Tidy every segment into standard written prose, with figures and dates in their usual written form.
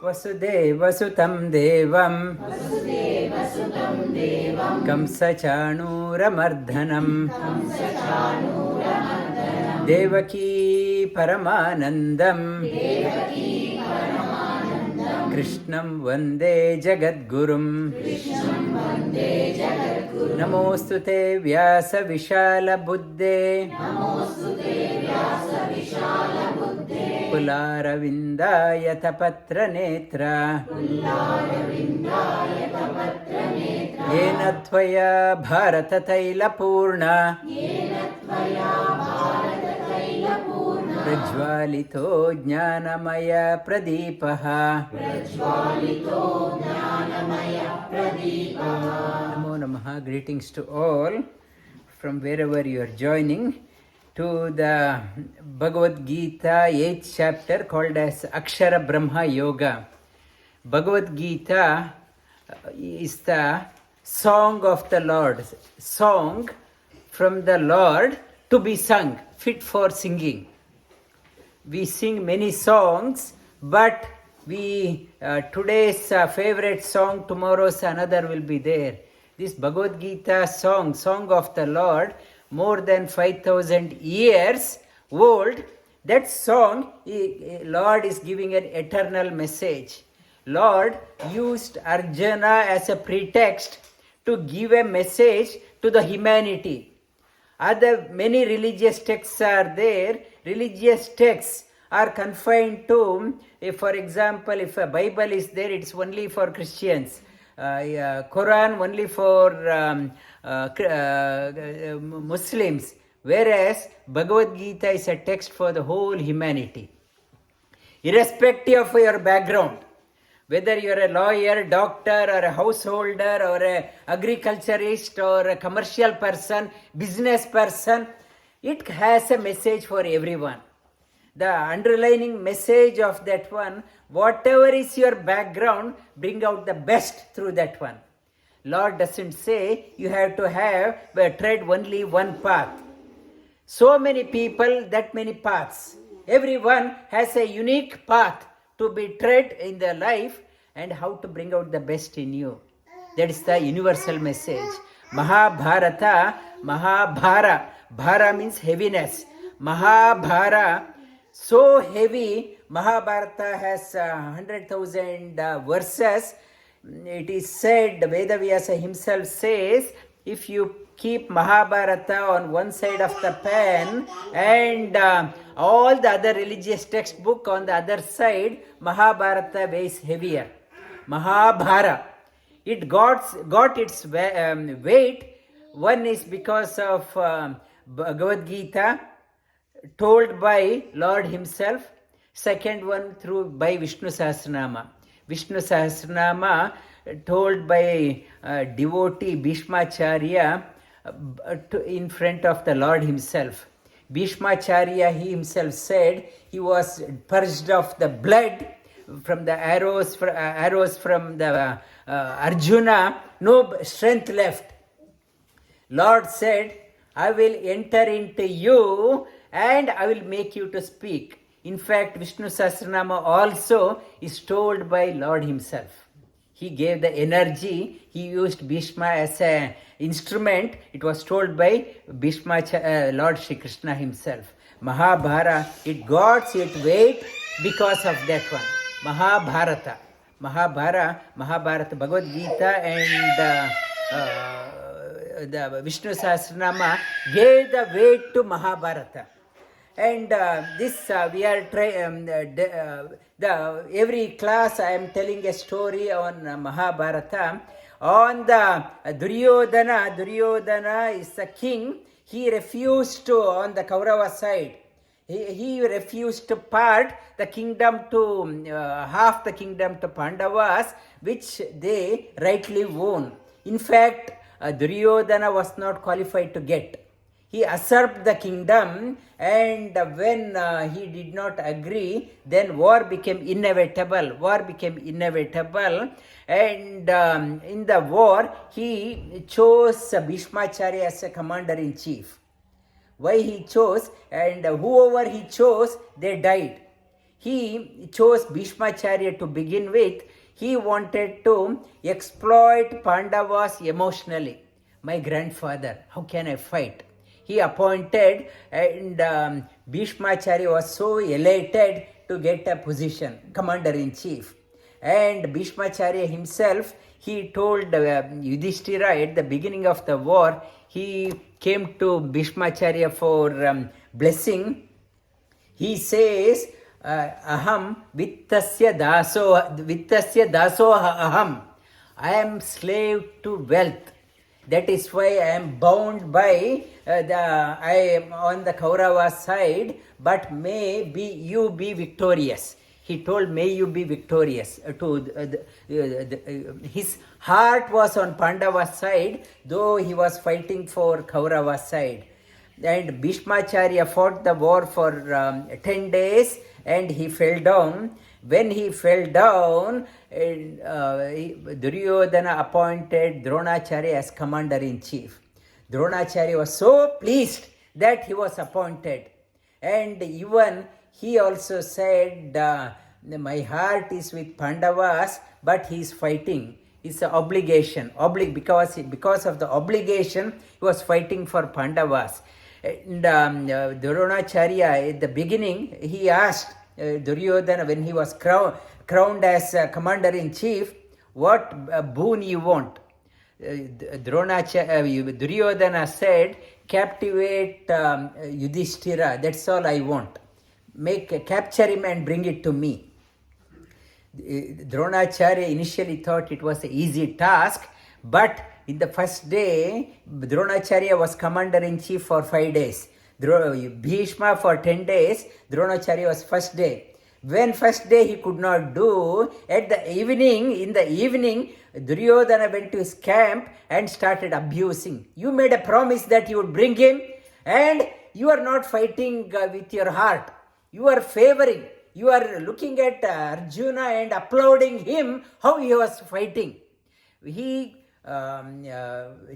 वसुदेवसुतं देवं कंसचाणूरमर्दनं देवकी परमानन्दं कृष्णं वन्दे जगद्गुरुं नमोऽस्तु ते व्यासविशालबुद्धे कुलारविन्दायतपत्रनेत्र येन त्वया भारततैलपूर्ण प्रज्वालितो ज्ञानमय प्रदीपः नमो नमः. Greetings to all from wherever you are joining to the Bhagavad Gita 8th chapter called as Akshara Brahma Yoga. Bhagavad Gita is the song of the Lord, song from the Lord to be sung, fit for singing. We sing many songs, but today's favorite song, tomorrow's another will be there. This Bhagavad Gita song of the Lord, more than 5,000 years old. That song, Lord is giving an eternal message. Lord used Arjuna as a pretext to give a message to the humanity. Many religious texts are there. Religious texts are confined to, for example, if a Bible is there, it's only for Christians. Quran only for Muslims. Whereas Bhagavad Gita is a text for the whole humanity. Irrespective of your background, whether you are a lawyer, doctor, or a householder, or a agriculturist, or a commercial person, business person, it has a message for everyone. The underlining message of that one, whatever is your background, bring out the best through that one. Lord doesn't say you have to tread only one path. So many people, that many paths. Everyone has a unique path to be tread in their life, and how to bring out the best in you. That is the universal message. Mahabharata, Mahabhara. Bhara means heaviness. Mahabhara, so heavy. Mahabharata has 100,000 verses. It is said, Vedavyasa himself says, if you keep Mahabharata on one side of the pen and all the other religious textbook on the other side, Mahabharata weighs heavier. Mahabhara, it got its weight. One is because of Bhagavad Gita, told by Lord himself. Second one by Vishnu Sahasranama. Vishnu Sahasranama told by devotee Bhishmacharya in front of the Lord himself. Bhishmacharya, he himself said, he was purged of the blood from the arrows from the Arjuna, no strength left. Lord said, I will enter into you and I will make you to speak. In fact, Vishnu Sahasranama also is told by Lord himself. He gave the energy. He used Bhishma as an instrument. It was told by Bhishma, Lord Shri Krishna himself. Mahabharata, it got its weight because of that one. Mahabharata, Bhagavad Gita and the Vishnu Sahasranama gave the weight to Mahabharata. And we are every class I am telling a story on Mahabharata. On the Duryodhana is the king. He refused to, on the Kaurava side, he refused to part the kingdom to, half the kingdom to Pandavas, which they rightly own. In fact, Duryodhana was not qualified to get. He usurped the kingdom, and when he did not agree, then war became inevitable. And in the war, he chose Bhishmacharya as a commander-in-chief. Why he chose, and whoever he chose, they died. he chose Bhishmacharya to begin with. He wanted to exploit Pandavas emotionally. My grandfather, how can I fight? He appointed, and Bhishmacharya was so elated to get a position, commander-in-chief. And Bhishmacharya himself, he told Yudhishthira at the beginning of the war, he came to Bhishmacharya for blessing. He says, aham vittasya daso aham. I am slave to wealth. That is why I am bound by I am on the Kaurava side, but may you be victorious. He told, may you be victorious. His heart was on Pandava's side, though he was fighting for Kaurava's side. And Bhishmacharya fought the war for 10 days and he fell down. When he fell down, Duryodhana appointed Dronacharya as commander-in-chief. Dronacharya was so pleased that he was appointed. And even he also said, my heart is with Pandavas, but he is fighting. It's an obligation. Because of the obligation, he was fighting for Pandavas. And Dronacharya, at the beginning, he asked Duryodhana, when he was crowned as commander-in-chief, what boon you want? Duryodhana said, captivate Yudhishthira, that's all I want. Capture him and bring it to me. Dronacharya initially thought it was an easy task, but in the first day, Dronacharya was commander-in-chief for 5 days. Bhishma for 10 days, Dronacharya was first day. When first day he could not do, in the evening, Duryodhana went to his camp and started abusing. You made a promise that you would bring him, and you are not fighting with your heart. You are favoring. You are looking at Arjuna and applauding him, how he was fighting. He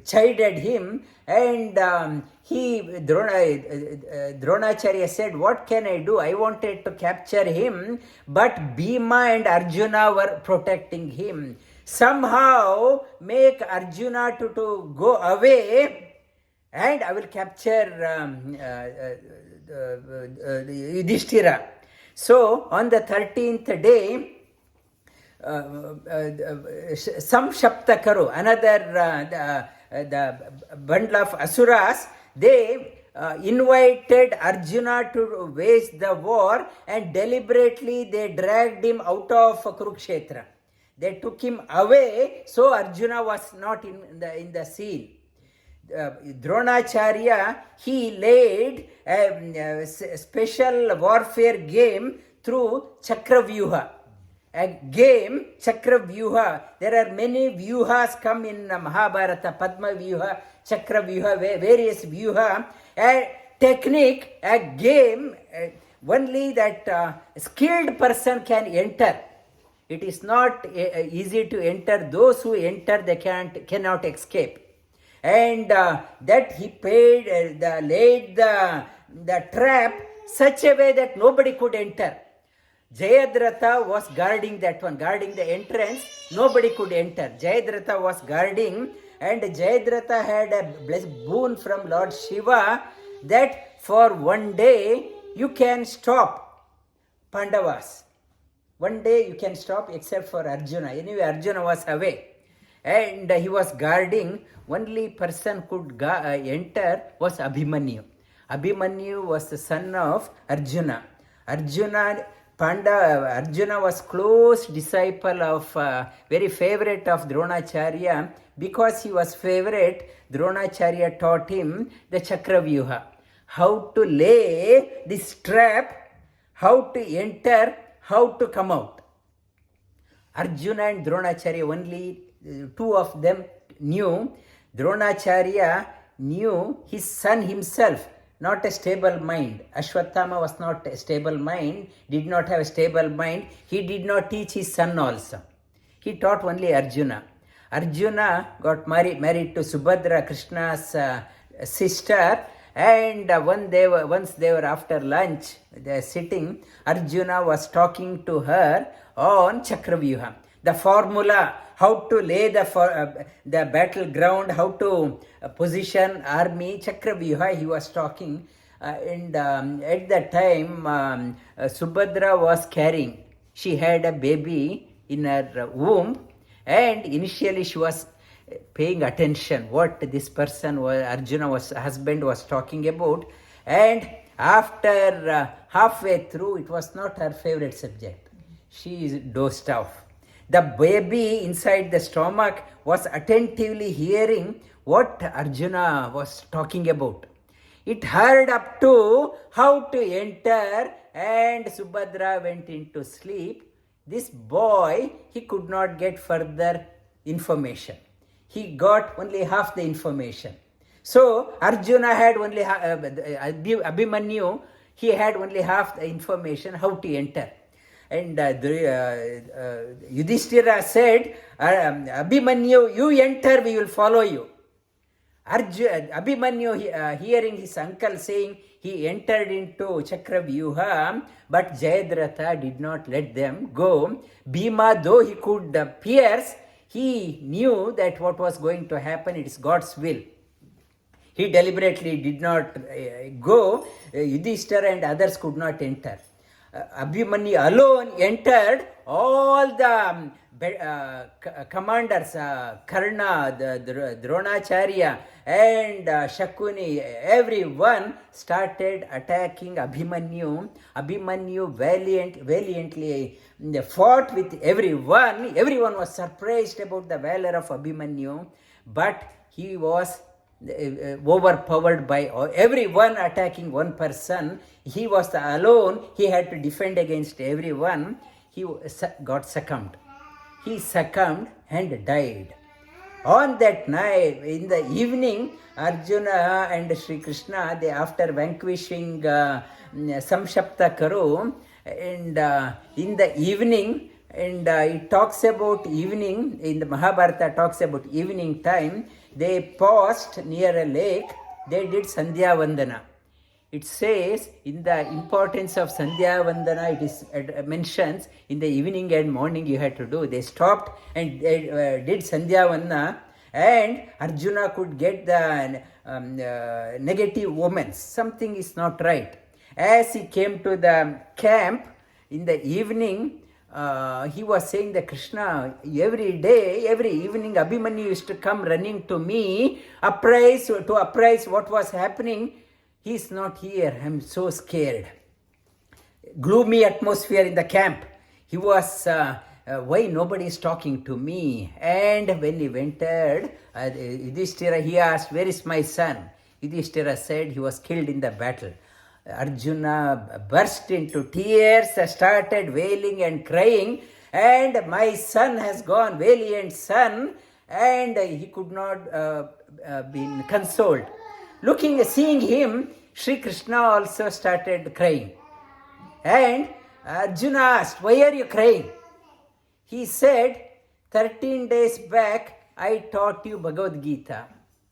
chided him, and Dronacharya said, what can I do? I wanted to capture him, but Bhima and Arjuna were protecting him. Somehow make Arjuna to go away, and I will capture Yudhishthira. So on the 13th day, some Shaptakaru, another the bundle of Asuras, they invited Arjuna to wage the war, and deliberately they dragged him out of Kurukshetra. They took him away, so Arjuna was not in the scene. Dronacharya, he laid a special warfare game through Chakravyuha. A game, Chakravyuha. There are many vyuhas come in Mahabharata, Padma Vyuha, Chakravyuha, various vyuha. A technique, a game, only that skilled person can enter. It is not easy to enter. Those who enter, they cannot escape. And that he laid the trap such a way that nobody could enter. Jayadratha was guarding that one, guarding the entrance. Nobody could enter. Jayadratha was guarding, and Jayadratha had a blessed boon from Lord Shiva that for one day you can stop Pandavas. One day you can stop except for Arjuna. Anyway, Arjuna was away. And he was guarding. Only person could enter was Abhimanyu. Abhimanyu was the son of Arjuna. Arjuna was close disciple of, very favorite of Dronacharya. Because he was favorite, Dronacharya taught him the Chakravyuha. How to lay this trap, how to enter, how to come out. Arjuna and Dronacharya, only two of them knew. Dronacharya knew his son himself, not a stable mind. Ashwatthama was not a stable mind, did not have a stable mind. He did not teach his son also. He taught only Arjuna. Arjuna got married to Subhadra, Krishna's sister, And once they were after lunch, they were sitting, Arjuna was talking to her on Chakravyuha. The formula, how to lay the battleground, how to position army, Chakravyuha, he was talking. And at that time, Subhadra was carrying. She had a baby in her womb, and initially she was paying attention what this person was, husband was talking about. And after halfway through, it was not her favorite subject. She dozed off. The baby inside the stomach was attentively hearing what Arjuna was talking about. It heard up to how to enter, and Subhadra went into sleep. This boy, he could not get further information. He got only half the information. So Arjuna had only Abhimanyu, he had only half the information how to enter. And Yudhishthira said, Abhimanyu, you enter, we will follow you. Abhimanyu, hearing his uncle saying, he entered into Chakravyuha, but Jayadratha did not let them go. Bhima, though he could pierce, he knew that what was going to happen, it is God's will. He deliberately did not go. Yudhishthira and others could not enter. Abhimanyu alone entered. All the commanders, Karna, the Dronacharya and Shakuni, everyone started attacking Abhimanyu. Abhimanyu valiantly fought with everyone. Everyone was surprised about the valor of Abhimanyu, but he was overpowered by everyone attacking one person. He was alone. He had to defend against everyone. He got succumbed. He succumbed and died. On that night, in the evening, Arjuna and Sri Krishna, they after vanquishing Samshapta Karu, and in the evening, and it talks about evening, in the Mahabharata talks about evening time, they paused near a lake, they did Sandhya Vandana. It says in the importance of Sandhya Vandana, it mentions in the evening and morning you had to do. They stopped and they did Sandhya Vandana, and Arjuna could get the negative omens. Something is not right. As he came to the camp in the evening, he was saying that Krishna, every day, every evening, Abhimanyu used to come running to me, apprise what was happening. He is not here. I am so scared. Gloomy atmosphere in the camp. He was, why nobody is talking to me? And when he entered, Yudhishthira, he asked, where is my son? Yudhishthira said he was killed in the battle. Arjuna burst into tears, started wailing and crying, and my son has gone, valiant son, and he could not be consoled. Seeing him, Sri Krishna also started crying. And Arjuna asked, why are you crying? He said, 13 days back, I taught you Bhagavad Gita.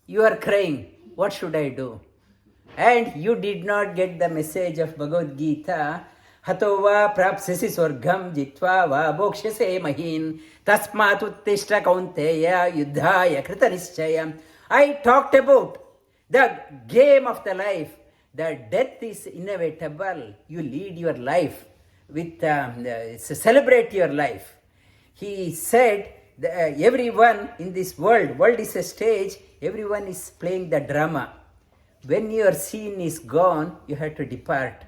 You are crying. What should I do? And you did not get the message of Bhagavad Gita. Hato va prapsasi swargam jitva va bhokshase mahin tasmat uttishta kaunteya yuddhaya krita nischaya. I talked about the game of the life. The death is inevitable. You lead your life with celebrate your life. He said, everyone in this world is a stage. Everyone is playing the drama. When your scene is gone, you have to depart.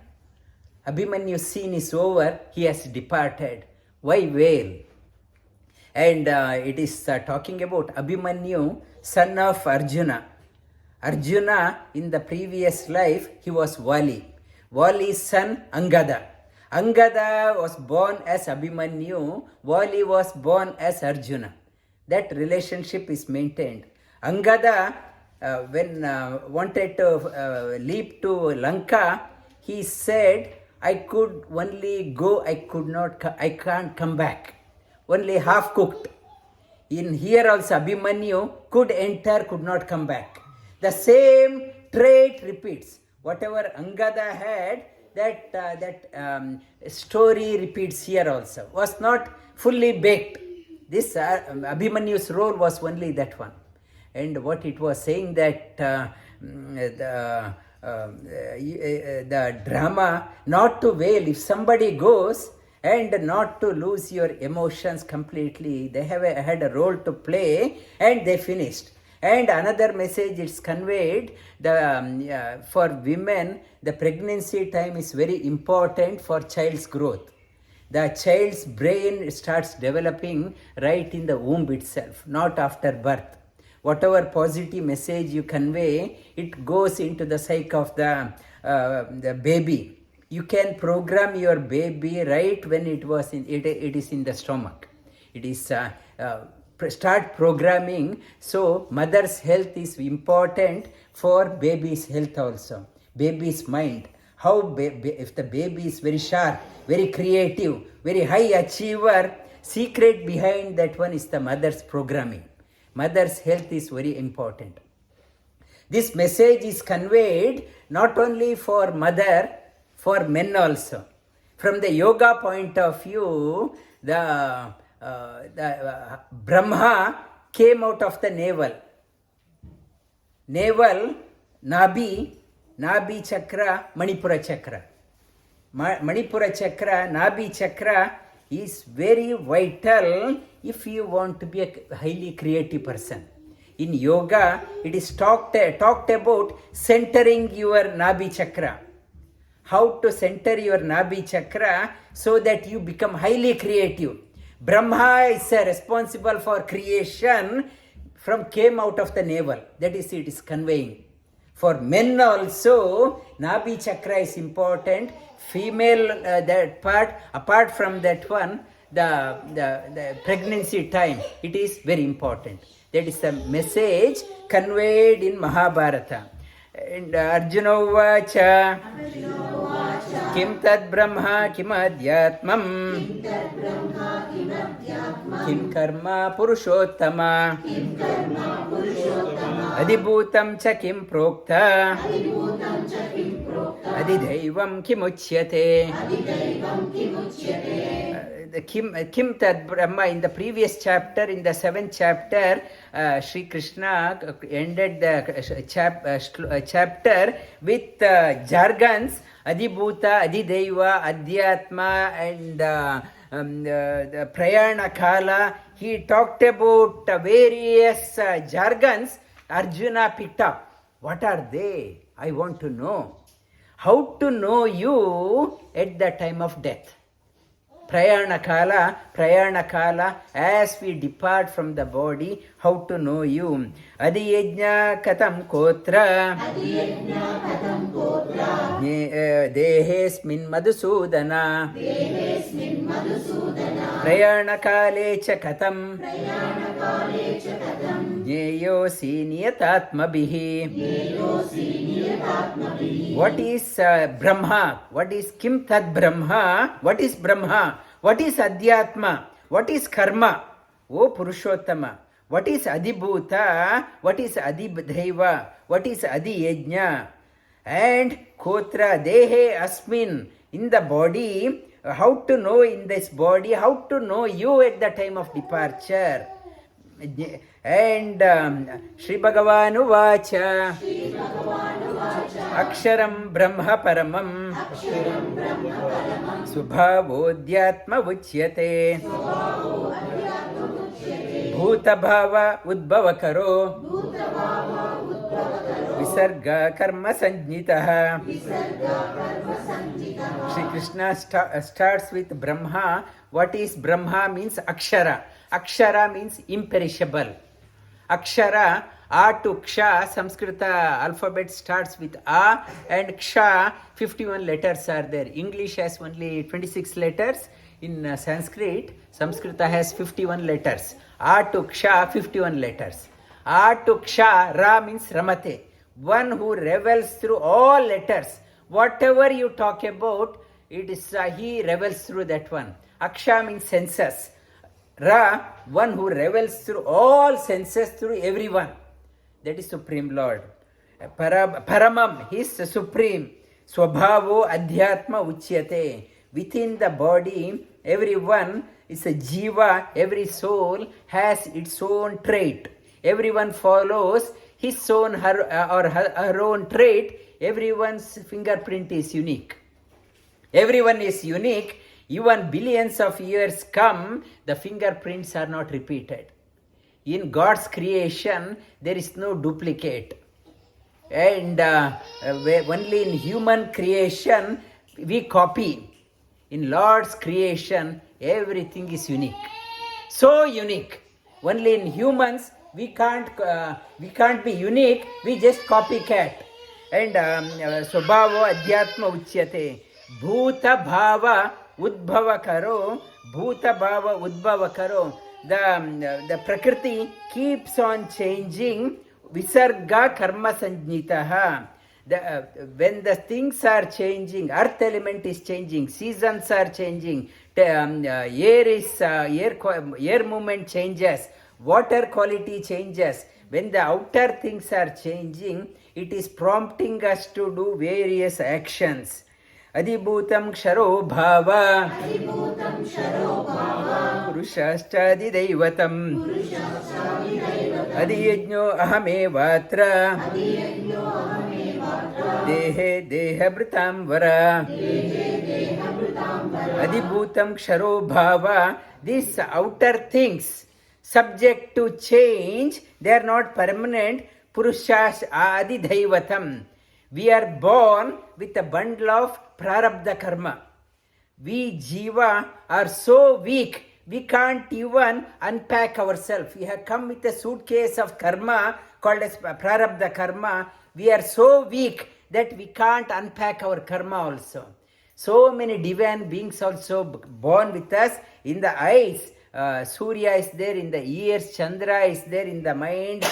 Abhimanyu's scene is over, he has departed. Why wail? And it is talking about Abhimanyu, son of Arjuna. Arjuna, in the previous life, he was Vali. Vali's son, Angada. Angada was born as Abhimanyu. Vali was born as Arjuna. That relationship is maintained. Angada, when wanted to leap to Lanka, he said, I could only go, I can't come back. Only half cooked. In here also Abhimanyu could enter, could not come back. The same trait repeats. Whatever Angada had, that story repeats here also. Was not fully baked. This Abhimanyu's role was only that one. And what it was saying that the drama, not to wail, if somebody goes, and not to lose your emotions completely. They had a role to play, and they finished. And another message is conveyed, for women, the pregnancy time is very important for child's growth. The child's brain starts developing right in the womb itself, not after birth. Whatever positive message you convey, it goes into the psyche of the baby. You can program your baby right when it is in the stomach. It is start programming. So mother's health is important for baby's health also. Baby's mind. How if the baby is very sharp, very creative, very high achiever, secret behind that one is the mother's programming. Mother's health is very important. This message is conveyed not only for mother, for men also. From the yoga point of view, the Brahma came out of the navel. Navel, Nabi chakra, Manipura chakra. Manipura chakra, Nabi chakra is very vital if you want to be a highly creative person. In yoga, it is talked about centering your Nabi chakra. How to center your Nabi chakra so that you become highly creative. Brahma is responsible for creation came out of the navel. That is, it is conveying. For men also, Nabi chakra is important. Female, that part, apart from that one, the pregnancy time, it is very important. That is the message conveyed in Mahabharata. And Arjuna Vacha, Kim Tad Brahma Kim Adhyatmam, Kim Karma Purushottama, Adibhutam Cha Kim Prokta, Adidhaivam Kim Uchyate. The Kim Tad Brahma, in the previous chapter, in the 7th chapter, Sri Krishna ended the chapter with jargons, Adibhuta, Adidaiva, Adhyatma, and the Prayana Kala. He talked about various jargons. Arjuna picked up. What are they? I want to know. How to know you at the time of death. Prayana Kala, as we depart from the body, how to know you. Adiyajna katam kotra, dehesmin madhusudana, Prayana kalecha katam, Jneyosi niyatatmabihi. What is Brahma? What is Kim Tad Brahma? What is Brahma? What is Adhyatma? What is Karma? O Purushottama. What is Adibhuta? What is Adibdhaiva? What is Adiyajna? And Kotra Dehe Asmin. In the body, how to know in this body, how to know you at the time of departure. And Sri Bhagavanu Vacha, Aksharam Brahma Paramam, Subhavodhyatma Uchyate, Bhuta Bhava Udbhava Karo, Visarga Karma Sanjnitaha. Sri Krishna starts with Brahma. What is Brahma? Means Akshara. Akshara means imperishable. Akshara, A to Ksha, Sanskrita alphabet starts with A and Ksha, 51 letters are there. English has only 26 letters. In Sanskrit, Sanskrita has 51 letters. A to Ksha, 51 letters. A to Ksha, Ra means Ramate. One who revels through all letters. Whatever you talk about, it is he revels through that one. Aksha means senses. Ra, one who revels through all senses, through everyone. That is Supreme Lord. Paramam, his supreme. Swabhavo adhyatma uchyate. Within the body, everyone is a jiva, every soul has its own trait. Everyone follows his own her own trait. Everyone's fingerprint is unique. Everyone is unique. Even billions of years come, the fingerprints are not repeated. In God's creation, there is no duplicate. And only in human creation, we copy. In Lord's creation, everything is unique. So unique. Only in humans, we can't be unique. We just copycat. And swabhavo adhyatma uchyate. Bhuta bhava udbhava karo. Bhuta bhava udbhava karo. The Prakriti keeps on changing. Visarga karma sanjnitaha. When the things are changing, earth element is changing, seasons are changing, air movement changes, water quality changes. When the outer things are changing, it is prompting us to do various actions. Adibhutam ksharo bhava purushashchadi daivatam adiyajno ahamevatra dehe dehabhritam vara. Adibhutam ksharo bhava. These outer things subject to change, they are not permanent. Purushash adi daivatam. We are born with a bundle of prarabdha karma. We jiva are so weak, we can't even unpack ourselves. We have come with a suitcase of karma called as prarabdha karma. We are so weak that we can't unpack our karma also. So many divine beings also born with us. In the eyes, Surya is there, in the ears, Chandra is there, in the mind,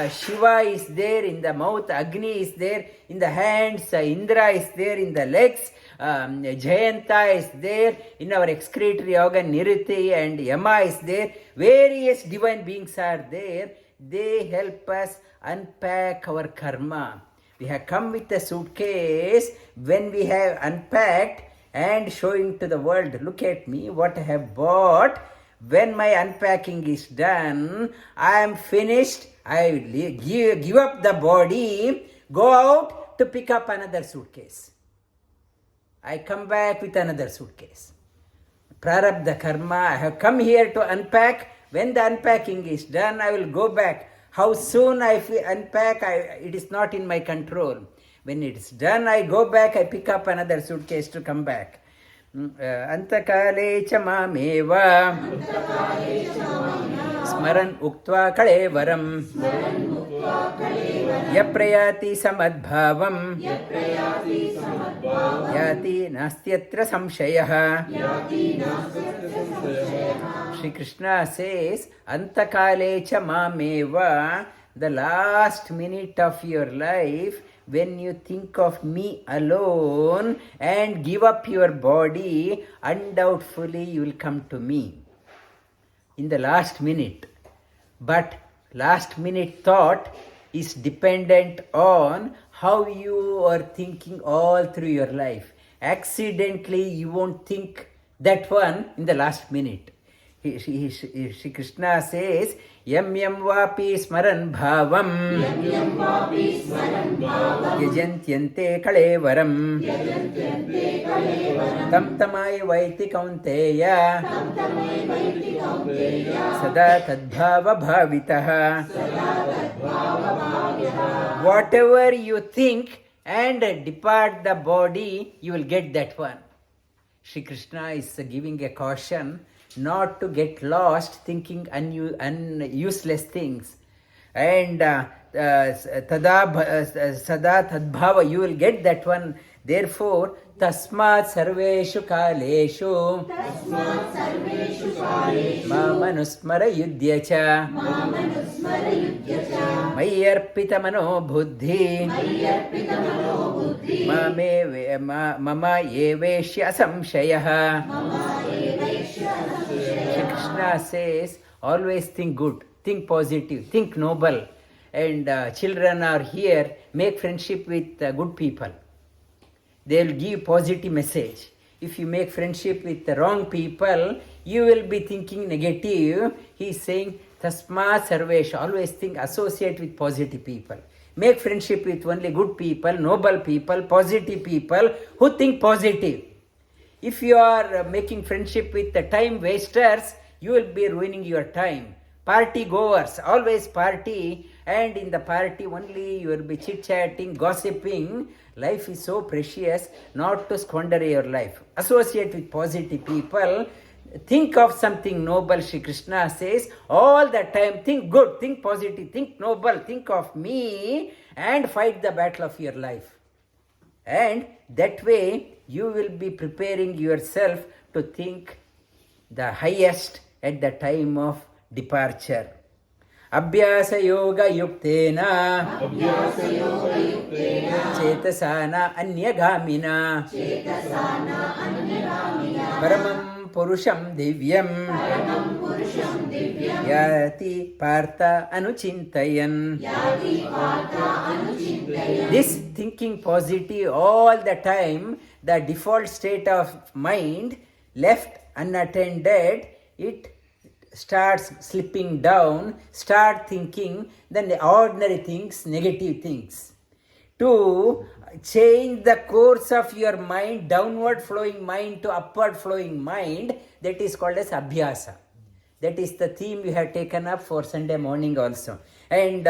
Shiva is there, in the mouth, Agni is there, in the hands, Indra is there, in the legs, Jayanta is there, in our excretory organ, Niriti and Yama is there. Various divine beings are there. They help us unpack our karma. We have come with a suitcase. When we have unpacked and showing to the world, look at me, what I have bought. When my unpacking is done, I am finished. I give up the body, go out to pick up another suitcase. I come back with another suitcase. Prarabdha karma, I have come here to unpack. When the unpacking is done, I will go back. How soon I unpack, it is not in my control. When it is done, I go back, I pick up another suitcase to come back. Antakale cha mameva smaran uktva kalevaram yaprayati samadbhavam yati nastyatra samshayah. Shri Krishna says, Antakale cha mameva, the last minute of your life, when you think of me alone and give up your body, undoubtedly you will come to me in the last minute. But last minute thought is dependent on how you are thinking all through your life. Accidentally you won't think that one in the last minute. Shri Krishna says, Yam yam vapi smaran bhavam yajantyante kalevaram tam tamai vaiti kaunteya sada tadbhava bhavitaha. Whatever you think and depart the body, you will get that one. Shri Krishna is giving a caution not to get lost thinking useless things. And sada tadbhava, you will get that one. Therefore, tasmat sarveshu kaleshu mamanusmara yudhyacha mayarpita mano buddhi mama yeveshya samshayah. Shri Krishna says, always think good, think positive, think noble. and children are here, make friendship with good people. They will give positive message. If you make friendship with the wrong people, you will be thinking negative. He is saying, tasmat sarveshu, always think, associate with positive people. Make friendship with only good people, noble people, positive people who think positive. If you are making friendship with the time wasters, you will be ruining your time. Party goers, always party, and in the party only you will be chit-chatting, gossiping. Life is so precious not to squander your life. Associate with positive people. Think of something noble. Shri Krishna says all the time, think good, think positive, think noble, think of me, and fight the battle of your life. And that way you will be preparing yourself to think the highest at the time of departure. Abhyasa yoga-yuktena chetasana anyagamina paramam purusham divyam yati partha anuchintayan. This thinking positive all the time, the default state of mind, left unattended, it starts slipping down, start thinking then the ordinary things, negative things. To change the course of your mind, downward flowing mind to upward flowing mind, that is called as abhyasa. That is the theme we have taken up for Sunday morning also. And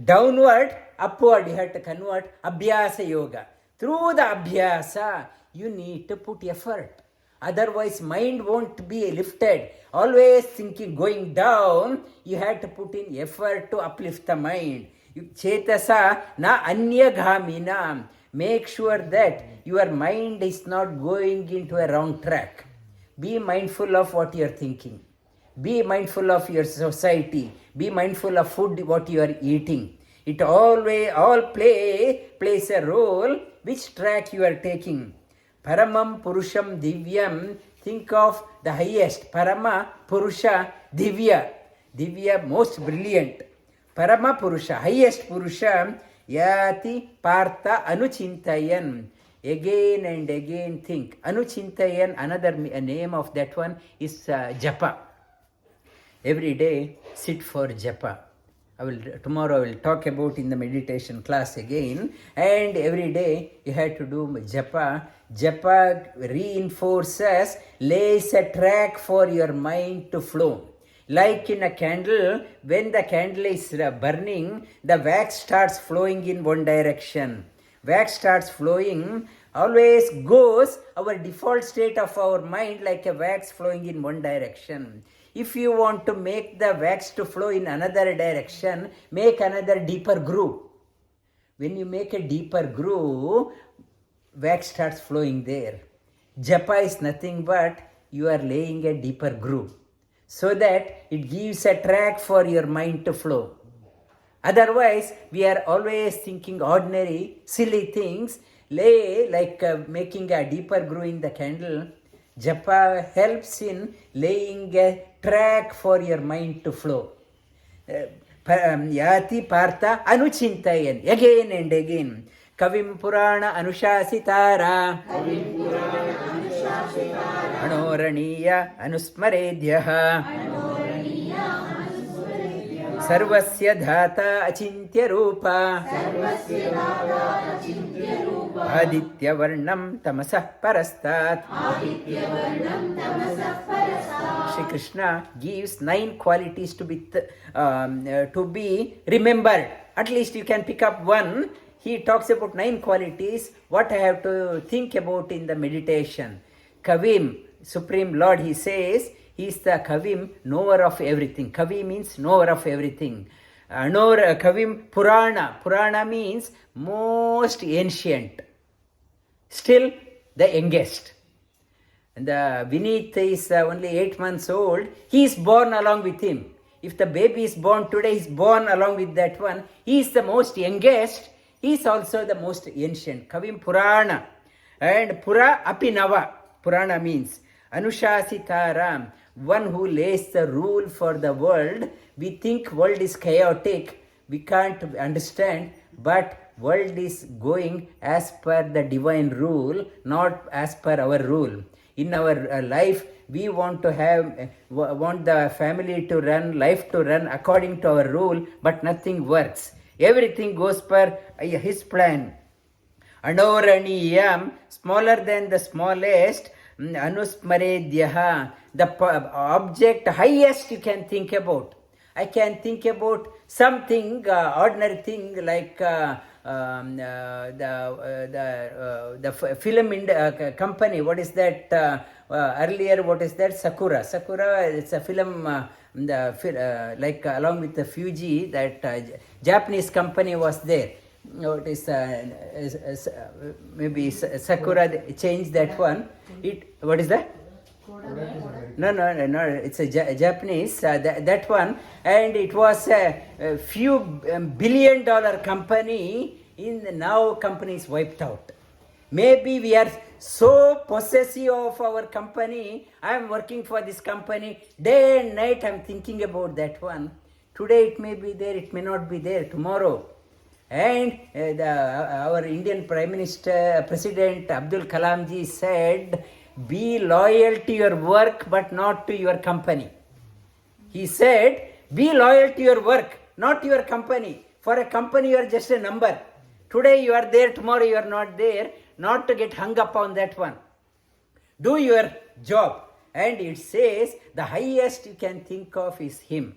downward, upward, you have to convert abhyasa yoga. Through the abhyasa, you need to put effort. Otherwise, mind won't be lifted. Always thinking, going down, you have to put in effort to uplift the mind. Chetasa na anyaghamina. Make sure that your mind is not going into a wrong track. Be mindful of what you are thinking. Be mindful of your society. Be mindful of food, what you are eating. It all plays a role which track you are taking. Paramam Purusham Divyam, think of the highest. Parama Purusha Divya. Divya, most brilliant. Parama Purusha, highest Purusha, Yati Partha Anuchintayan. Again and again think. Anuchintayan, another name of that one is Japa. Every day sit for Japa. Tomorrow I will talk about in the meditation class again. And every day you have to do Japa. Japa reinforces, lays a track for your mind to flow. Like in a candle, when the candle is burning, the wax starts flowing in one direction. Wax starts flowing, always goes our default state of our mind like a wax flowing in one direction. If you want to make the wax to flow in another direction, make another deeper groove. When you make a deeper groove, wax starts flowing there. Japa is nothing but you are laying a deeper groove so that it gives a track for your mind to flow. Otherwise, we are always thinking ordinary, silly things, making a deeper groove in the candle. Japa helps in laying a track for your mind to flow. Yati partha anuchintayan. Again and again. Kavim Purana Anushasitara Anoraniya Anusmaredhyaha Sarvasya Dhata Achintya Rupa Aditya Varnam Tamasah Parastat. Shri Krishna gives 9 qualities to be remembered. At least you can pick up one. He talks about 9 qualities, what I have to think about in the meditation. Kavim, Supreme Lord, he says, he is the Kavim, knower of everything. Kavi means knower of everything. Kavim Purana. Purana means most ancient. Still the youngest. And the Vineet is only 8 months old. He is born along with him. If the baby is born today, he is born along with that one. He is the most youngest. He is also the most ancient. Kavim Purana. And Pura Apinava. Purana means Anushasitaram, one who lays the rule for the world. We think world is chaotic. we can't understand, but world is going as per the divine rule, not as per our rule. In our life, we want to have, want the family to run, life to run according to our rule, but nothing works. Everything goes per his plan. Anoraniyam, smaller than the smallest, anusmaredyaha, the object highest you can think about. I can think about something, ordinary thing like the film company. What is that? Earlier, what is that? Sakura. Sakura, it's a film, like along with the Fuji, that Japanese company was there. What is maybe Sakura changed that one. What is that? No. It's a Japanese, that one. And it was a few billion-dollar company. Now company is wiped out. Maybe we are so possessive of our company. I am working for this company. Day and night I am thinking about that one. Today it may be there, it may not be there tomorrow. And our Indian Prime Minister, President Abdul Kalam ji said, be loyal to your work but not to your company. He said, be loyal to your work, not your company. For a company you are just a number. Today you are there, tomorrow you are not there. Not to get hung up on that one. Do your job. And it says the highest you can think of is him.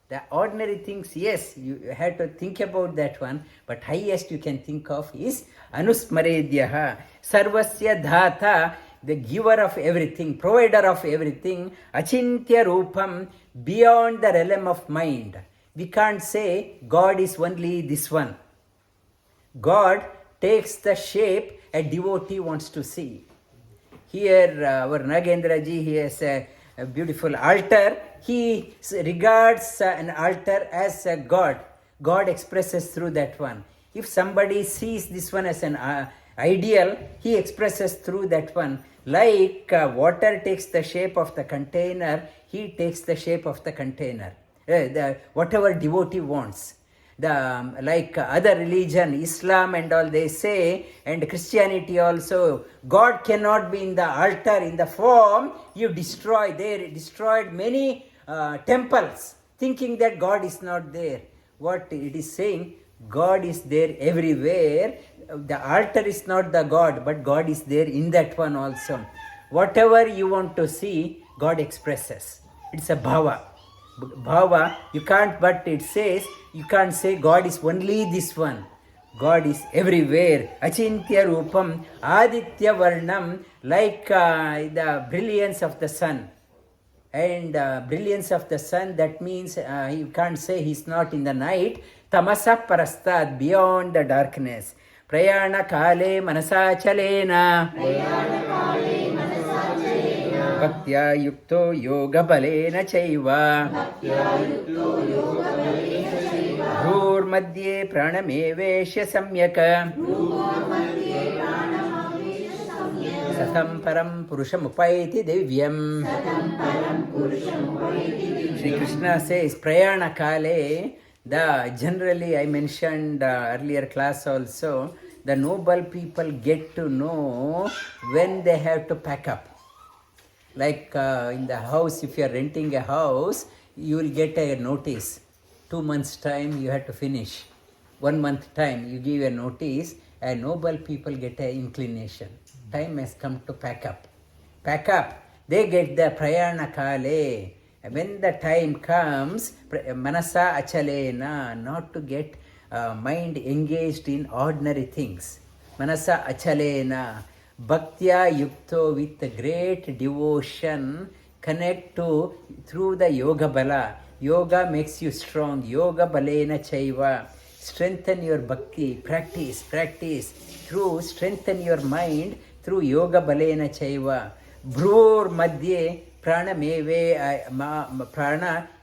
The ordinary things, yes, you have to think about that one, but highest you can think of is anusmaredyaha, sarvasya dhata, the giver of everything, provider of everything, achintya rupam, beyond the realm of mind. We can't say God is only this one. God takes the shape a devotee wants to see. Here, our Rajendra ji, he has a beautiful altar. He regards an altar as a God. God expresses through that one. If somebody sees this one as an ideal, he expresses through that one. Like water takes the shape of the container, he takes the shape of the container. Whatever devotee wants. Like other religion, Islam and all, they say, and Christianity also, God cannot be in the altar in the form you destroy. They destroyed many temples thinking that God is not there. What it is saying, God is there everywhere. The altar is not the God, but God is there in that one also. Whatever you want to see, God expresses. It's a bhava. Bhava, you can't, but it says, you can't say God is only this one. God is everywhere. Achintya rupam, aditya varnam, like the brilliance of the sun. And brilliance of the sun, that means you can't say he's not in the night. Tamasa parastad, beyond the darkness. Prayana kale manasachalena. Bhaktya yukto yoga balena chaiva. Bhur madhye pranamevesya samyaka. Satam param purusham upaiti divyam. Sri Krishna says, prayana kale. Generally I mentioned earlier class also, the noble people get to know when they have to pack up. Like in the house, if you are renting a house, you will get a notice. 2 months time you have to finish. 1 month time you give a notice, and noble people get an inclination. Time has come to pack up. Pack up. They get the prayana kale. When the time comes, manasa achalena, not to get mind engaged in ordinary things. Manasa achalena, bhaktya yukto, with great devotion, connect to through the yoga bala. Yoga makes you strong. Yoga balena chaiva. Strengthen your bhakti. Practice through strengthen your mind through yoga balena chaiva. Bhrur madhye prana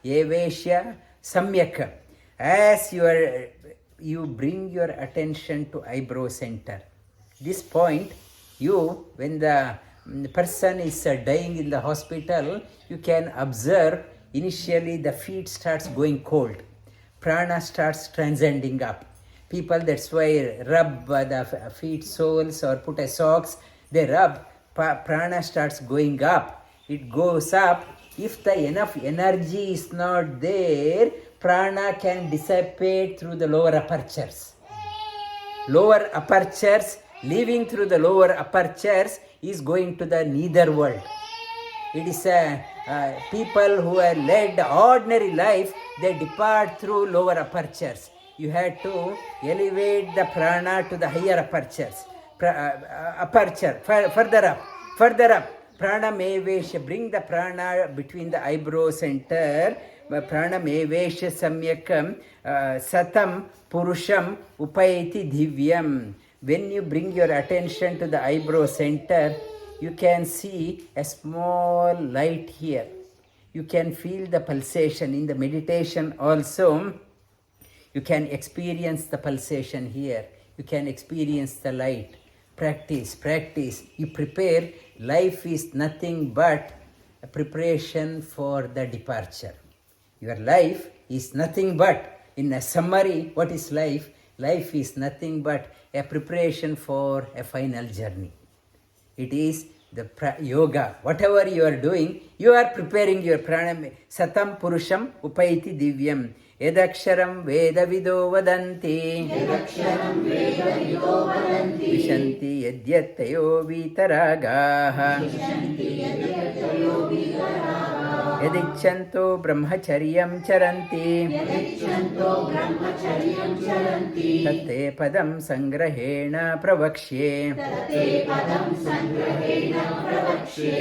eveshya samyak. As you bring your attention to eyebrow center. This point, when the person is dying in the hospital, you can observe initially the feet starts going cold. prana starts transcending up. People, that's why rub the feet soles or put a socks, they rub, prana starts going up. It goes up. If the enough energy is not there, prana can dissipate through the lower apertures. Lower apertures, leaving through the lower apertures, is going to the nether world. It is people who are led ordinary life, they depart through lower apertures. You had to elevate the prana to the higher apertures. Further up. Prana mevesha, bring the prana between the eyebrow center. Prana mevesha samyakam satam purusham upayati divyam. When you bring your attention to the eyebrow center, you can see a small light here. You can feel the pulsation. In the meditation also, you can experience the pulsation here. You can experience the light. Practice. You prepare. Life is nothing but a preparation for the departure. Your life is nothing but, in a summary, what is life? Life is nothing but a preparation for a final journey. It is the yoga. Whatever you are doing, you are preparing your pranam. Satam purusham upayati divyam. Edaksharam vedavido vadanti. Vishanti yadyattayo vitaragaha. Yadichanto brahmacharyam charanti. Tatte padam sangrahena pravakshye.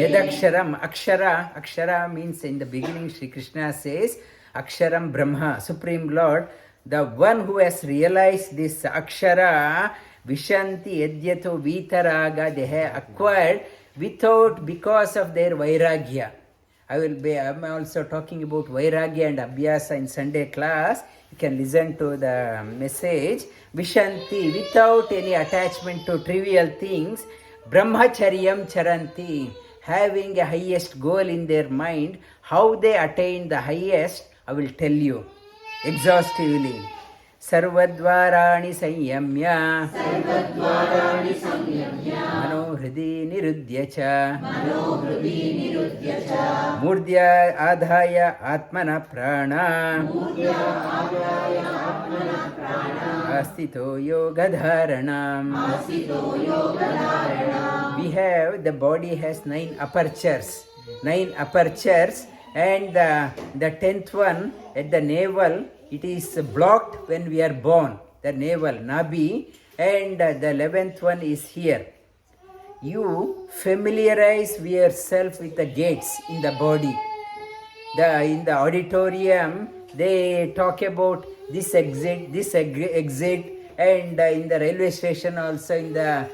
Yadaksharam, akshara means in the beginning Sri Krishna says, Aksharam Brahma, Supreme Lord, the one who has realized this Akshara, Vishanti Yadyato Vitaraga, they have acquired because of their Vairagya. I'm also talking about Vairagya and Abhyasa in Sunday class. You can listen to the message. Vishanti, without any attachment to trivial things, Brahmacharyam Charanti, having a highest goal in their mind. How they attain the highest, I will tell you exhaustively. Sarvadvarani sanyamya manohridi nirudhyacha murdya adhaya atmana prana astito yogadharanam. We have, the body has 9 apertures, and the 10th one at the navel, it is blocked when we are born, the navel, nabi, and the 11th one is here. You familiarize yourself with the gates in the body. In the auditorium, they talk about this exit, and in the railway station also, in the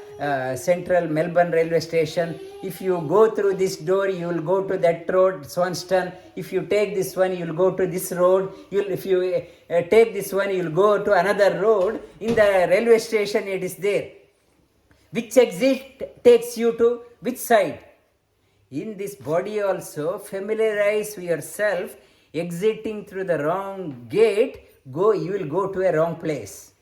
central Melbourne railway station, if you go through this door, you will go to that road, Swanston. If you take this one, you will go to this road. If you take this one, you will go to another road. In the railway station, it is there. Which exit takes you to which side? In this body also, familiarize yourself. Exiting through the wrong gate, you will go to a wrong place.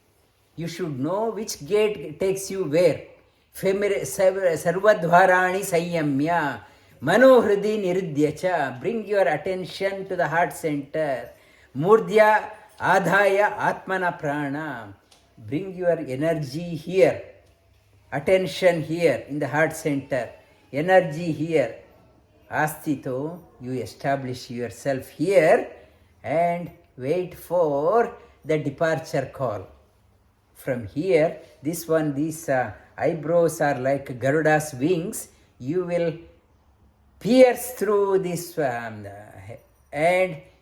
You should know which gate takes you where. Sarvadvarani sanyamya manohridi nirudhyacha. Bring your attention to the heart center. Murdya adhaya atmana prana. Bring your energy here. Attention here in the heart center. Energy here. Astito, you establish yourself here and wait for the departure call. From here, these eyebrows are like Garuda's wings. You will pierce through this and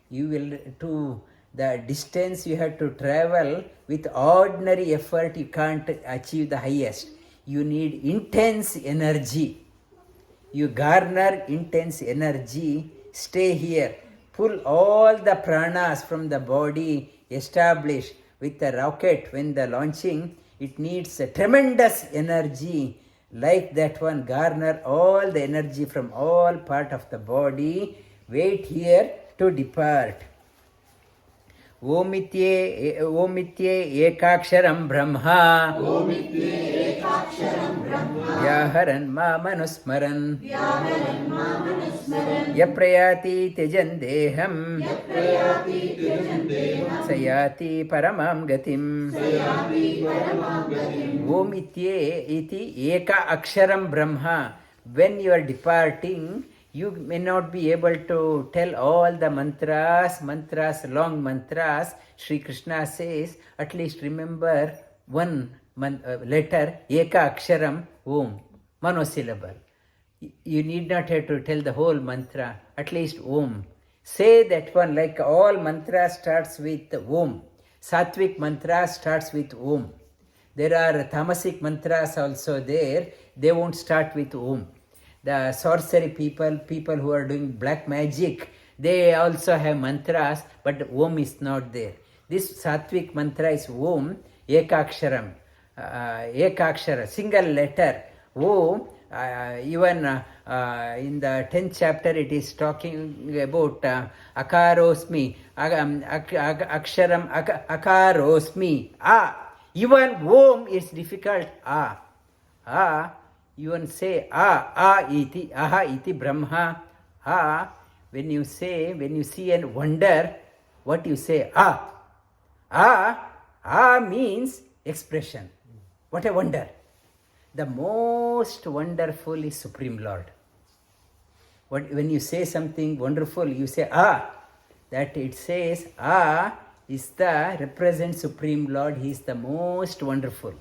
you will, to the distance you have to travel with ordinary effort, you can't achieve the highest. You need intense energy. You garner intense energy. Stay here. Pull all the pranas from the body. Establish. With the rocket, when the launching, it needs a tremendous energy. Like that one, garner all the energy from all part of the body. Wait here to depart. ओमित्ये एकाक्षरं Brahma व्याहरन् मामनुस्मरन् यप्रयाति त्यजन् देहं स याति परमां गतिम् ओमित्ये इति एक अक्षरं Brahma. When you are departing, you may not be able to tell all the mantras, long mantras. Sri Krishna says, at least remember one letter, eka aksharam, om, monosyllable. You need not have to tell the whole mantra, at least om. Say that one, like all mantras starts with om. Sattvic mantra starts with om. There are tamasic mantras also there, they won't start with om. The sorcery people who are doing black magic, they also have mantras, but om is not there. This sattvic mantra is om, ekaksharam, single letter. Om, even in the 10th chapter it is talking about akarosmi, aksharam, akarosmi, even om is difficult, even say aha iti brahma. When you see a wonder, what you say? Means expression. What a wonder. The most wonderful is Supreme Lord. When you say something wonderful, you say that it says is the represent Supreme Lord. He is the most wonderful.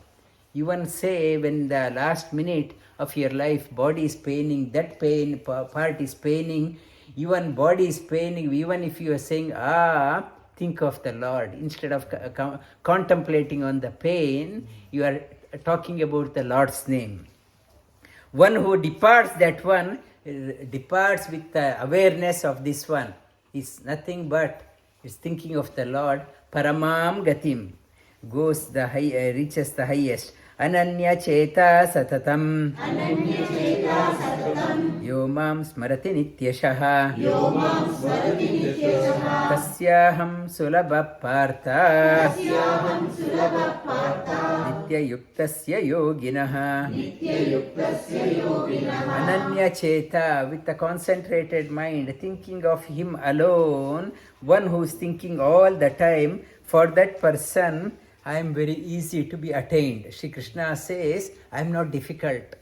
Even say when the last minute of your life, body is paining, that pain part is paining, even body is paining, even if you are saying think of the Lord. Instead of contemplating on the pain, you are talking about the Lord's name. One who departs, that one departs with the awareness of this one, is nothing but is thinking of the Lord. Paramam gatim, reaches the highest. Ananya cheta satatam, yo mam smarati nityashaha, tasyaham sulabha partha, nityayuktasya yoginaha. Ananya cheta, with a concentrated mind, thinking of him alone, one who is thinking all the time, for that person I am very easy to be attained. Shri Krishna says, I am not difficult.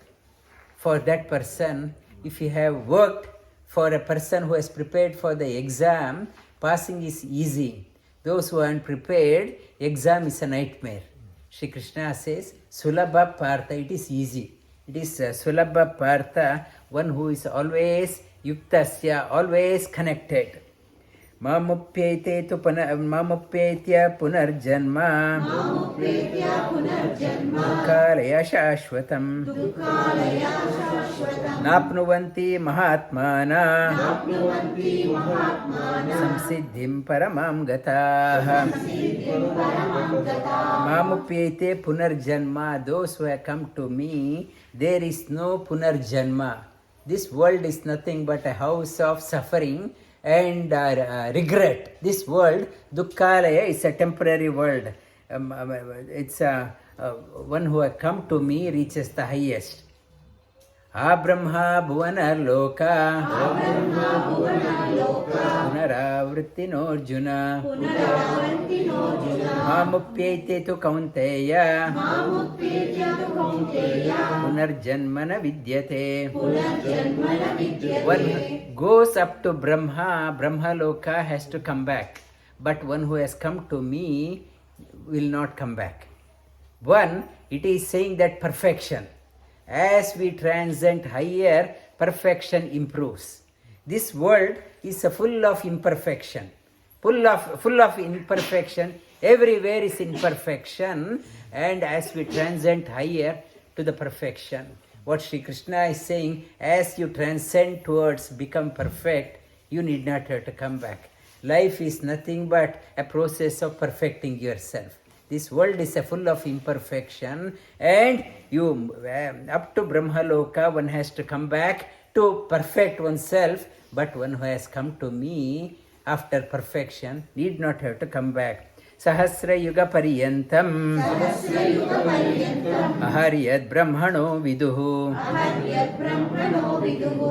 For that person, if you have worked for a person who has prepared for the exam, passing is easy. Those who are unprepared, exam is a nightmare. Shri Krishna says, Sulabha partha, it is easy. It is Sulabha partha, one who is always yuktasya, always connected. Mamupyete tu mamupyetya punarjanma dukkalaya shashvatam napnuvanti mahatmana samsiddhim paramam gataha. Mamupyete punarjanma, those who have come to me, there is no punarjanma. This world is nothing but a house of suffering and regret. This world, dukkhalaya, is a temporary world. It's one who has come to me reaches the highest. Brahma bhuvana loka punaravrittino arjuna mamupyete tu kaunteya punarjanmana vidyate. One goes up to Brahma loka has to come back, but one who has come to me will not come back. One, it is saying that perfection, as we transcend higher, perfection improves. This world is full of imperfection, full of imperfection. Everywhere is imperfection, and as we transcend higher to the perfection, what Sri Krishna is saying, as you transcend towards become perfect, you need not have to come back. Life is nothing but a process of perfecting yourself. This world is full of imperfection, and you up to Brahmaloka, one has to come back to perfect oneself. But one who has come to me, after perfection, need not have to come back. Sahasra yuga paryantam aharyat brahmano viduhu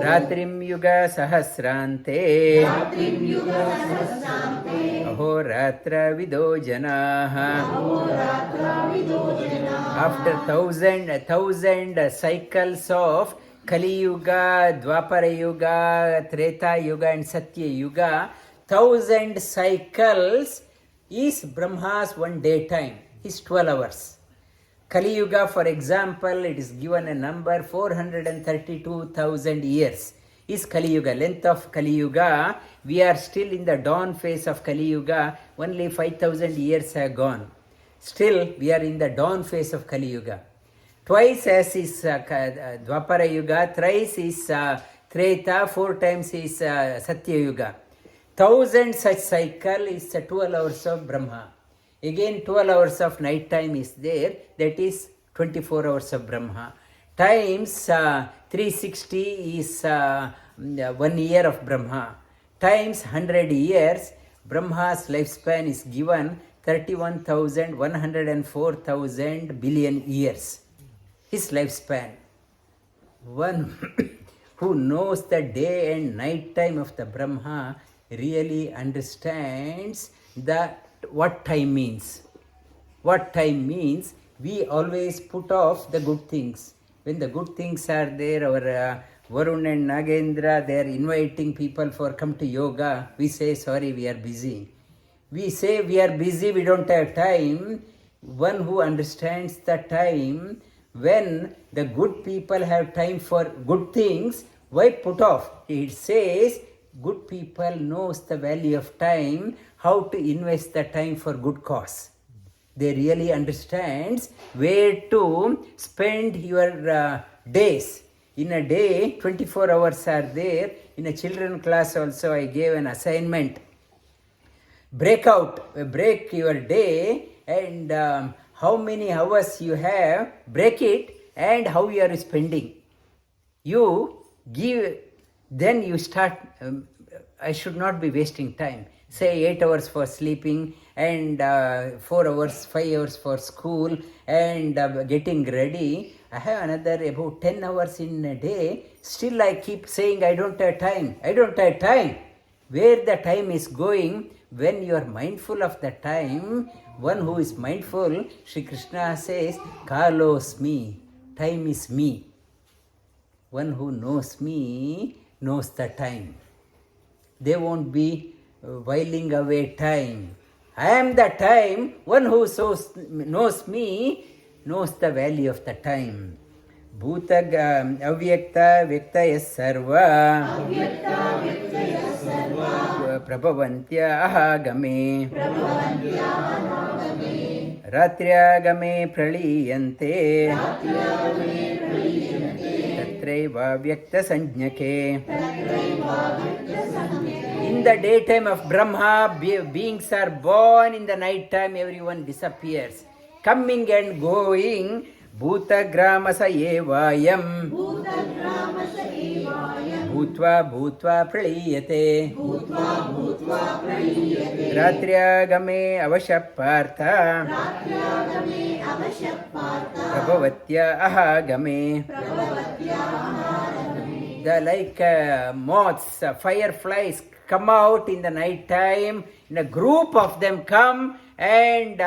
ratrim yuga sahasrante ahoratra vido janaha. After thousand cycles of Kali Yuga, Dwapara Yuga, Treta Yuga and Satya Yuga, 1000 cycles is Brahma's one day time, is 12 hours. Kali Yuga, for example, it is given a number 432,000 years is Kali Yuga. Length of Kali Yuga, we are still in the dawn phase of Kali Yuga, only 5,000 years have gone. Still, we are in the dawn phase of Kali Yuga. Twice as is Dwapara Yuga, thrice is Treta, 4 times is Satya Yuga. 1000 such cycle is 12 hours of Brahma. Again 12 hours of night time is there, that is 24 hours of Brahma. Times 360 is 1 year of Brahma. Times 100 years, Brahma's lifespan is given 31,104,000 billion years. His lifespan. One who knows the day and night time of the Brahma really understands what time means. What time means, we always put off the good things. When the good things are there, our Varun and Nagendra, they are inviting people for come to yoga. We say, sorry, we are busy. We say we are busy, we don't have time. One who understands the time, when the good people have time for good things, why put off? It says, good people knows the value of time, how to invest the time for good cause. They really understands where to spend your days. In a day, 24 hours are there. In a children class also I gave an assignment. Break your day and how many hours you have, break it and how you are spending. You give, then you start, I should not be wasting time. Say 8 hours for sleeping and 4 hours, 5 hours for school and getting ready. I have another about 10 hours in a day. Still I keep saying I don't have time. Where the time is going, when you are mindful of the time, one who is mindful, Sri Krishna says, kalosmi, time is me. One who knows me knows the time. They won't be whiling away time. I am the time. One who knows me knows the value of the time. Bhuta avyakta vyakta sarva prabhavantya ahagame ratriagame praliyante tatraiva vyakta sanjnake. In the daytime of Brahma, beings are born. In the night time, everyone disappears. Coming and going, bhuta gramasa evayam bhutva praliyate ratriagame avasha partha prabhavatya ahagame. The like moths, fireflies come out in the night time. In a group of them come and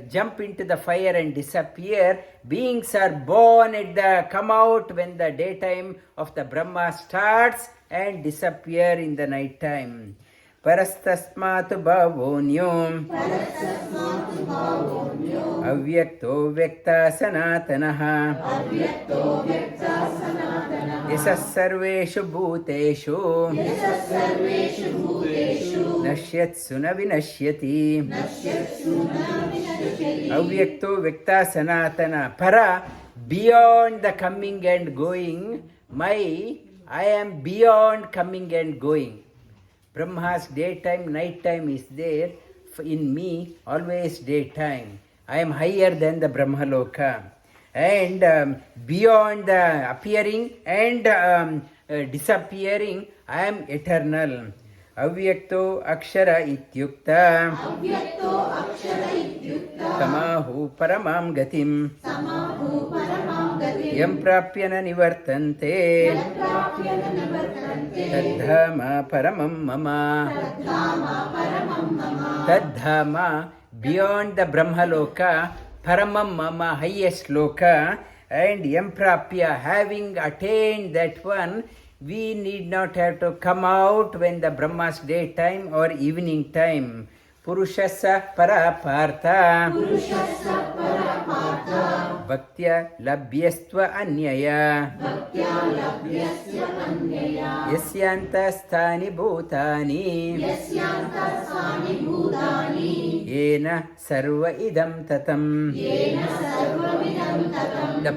jump into the fire and disappear. Beings are born come out when the daytime of the Brahma starts and disappear in the night time. Parastasmat bhavonyum avyakto vyakta sanatanaha yasas sarveshu bhuteshu nashyatsu na vinashyati. Avyakto vyakta sanatana. Para, beyond the coming and going. I am beyond coming and going. Brahma's daytime, night time is there. In me, always daytime. I am higher than the Brahmaloka. And beyond the appearing and disappearing, I am eternal. ಅವ್ಯಕ್ತೋ ಅಕ್ಷರ ಇತ್ಯುಕ್ತ ತಮಾಹು ಪರಮಾಂ ಗತಿಂ M ಪ್ರಾಪ್ಯ ನ ನಿವರ್ತಂತೆ ತದ್ಧಾಮ ಪರಮಂ ಮಮ. ತದ್ಧಾಮ beyond the Brahmaloka, paramam mama, highest loka, and yam prapya, having attained that one, we need not have to come out when the Brahma's daytime or evening time. Purushasa para partha, bhaktya labhyastva anyaya, yasyanta sthani bhutani, yena sarva idam tatam. The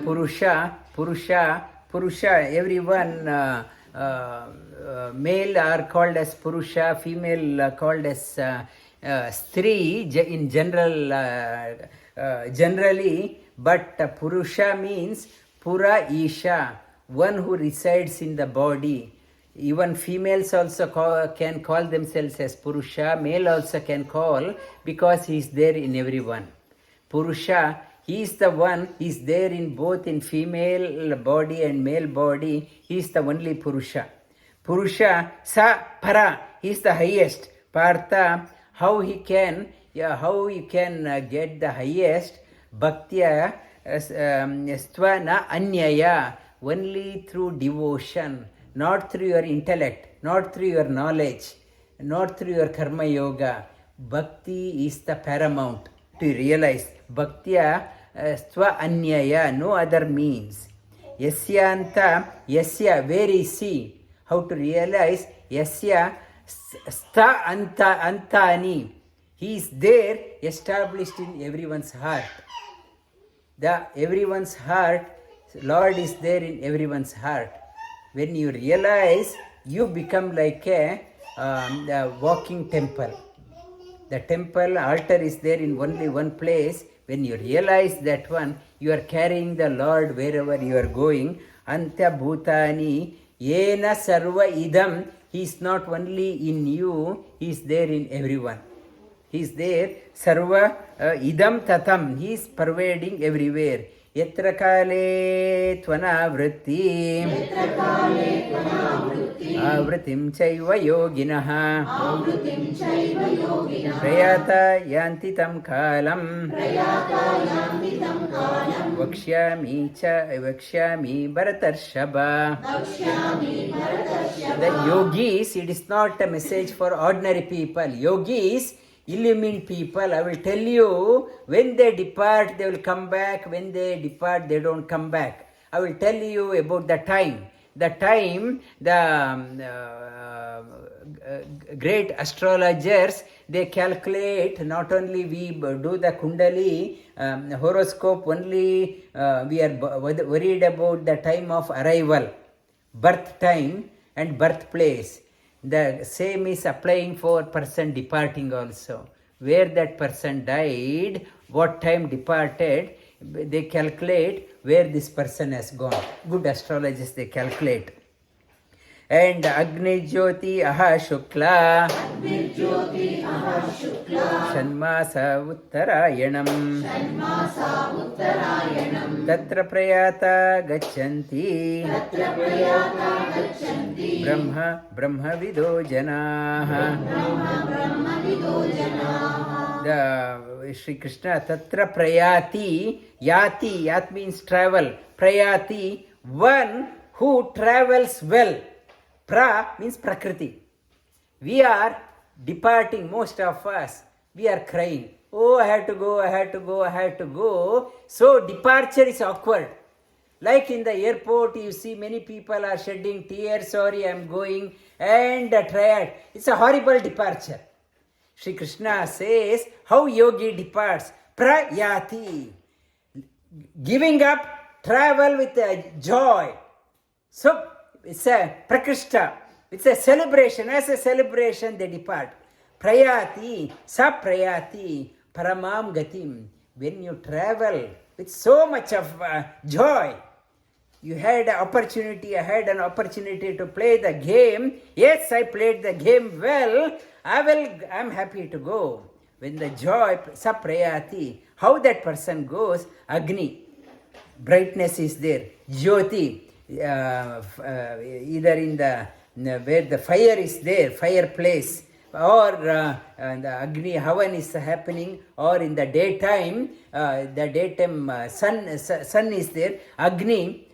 Purusha, everyone, male are called as Purusha, female are called as Stri in generally, but Purusha means Pura Isha, one who resides in the body. Even females also can call themselves as Purusha, male also can call, because he is there in everyone. Purusha, he is the one, he is there in both in female body and male body, he is the only Purusha. Purusha, sa para, he is the highest. Partha, how you can get the highest? Bhaktya stvana anyaya, only through devotion, not through your intellect, not through your knowledge, not through your karma yoga. Bhakti is the paramount to realize. Bhaktya stva anyaya, no other means. Yasyanta, yasya, where is he? How to realize? Yasya sta antani, he is there, established in everyone's heart. Everyone's heart, Lord is there in everyone's heart. When you realize, you become like a walking temple. The temple altar is there in only one place. When you realize that one, you are carrying the Lord wherever you are going. Antya bhutani yena sarva idam, he is not only in you, he is there in everyone. He is there, sarva idam tatam, he is pervading everywhere. Yatra kale tvanavritti avritim chaiva yoginaha prayata yanti tam kalam vakshyami bharatarshaba. The yogis, it is not a message for ordinary people. Yogis, illumined people, I will tell you, when they depart, they will come back. When they depart, they don't come back. I will tell you about the time. The time, the great astrologers, they calculate, not only we do the Kundali horoscope, only we are worried about the time of arrival, birth time and birthplace. The same is applying for person departing also. Where that person died, what time departed, they calculate where this person has gone. Good astrologers, they calculate. And Agni Jyoti Aha Shukla Shanmasa Uttarayanam Tatra Prayata Gachanti Brahma Vido Janaha. The Sri Krishna Tatra Prayati, Yati, Yat means travel, Prayati, one who travels well. Pra means Prakriti. We are departing, most of us, we are crying. Oh, I had to go. So departure is awkward. Like in the airport, you see many people are shedding tears, sorry, I am going, and tired. It's a horrible departure. Sri Krishna says, how yogi departs? Prayati. Giving up, travel with joy. So, it's a prakrishta. It's a celebration. As a celebration, they depart. Prayati, saprayati, paramam gatim. When you travel with so much of joy, You had an opportunity, I had an opportunity to play the game. Yes, I played the game well. I'm happy to go. When the joy, saprayati, how that person goes, Agni, brightness is there. Jyoti, either in the where the fire is there, fireplace, or the Agni Havan is happening, or in the daytime, sun is there. Agni,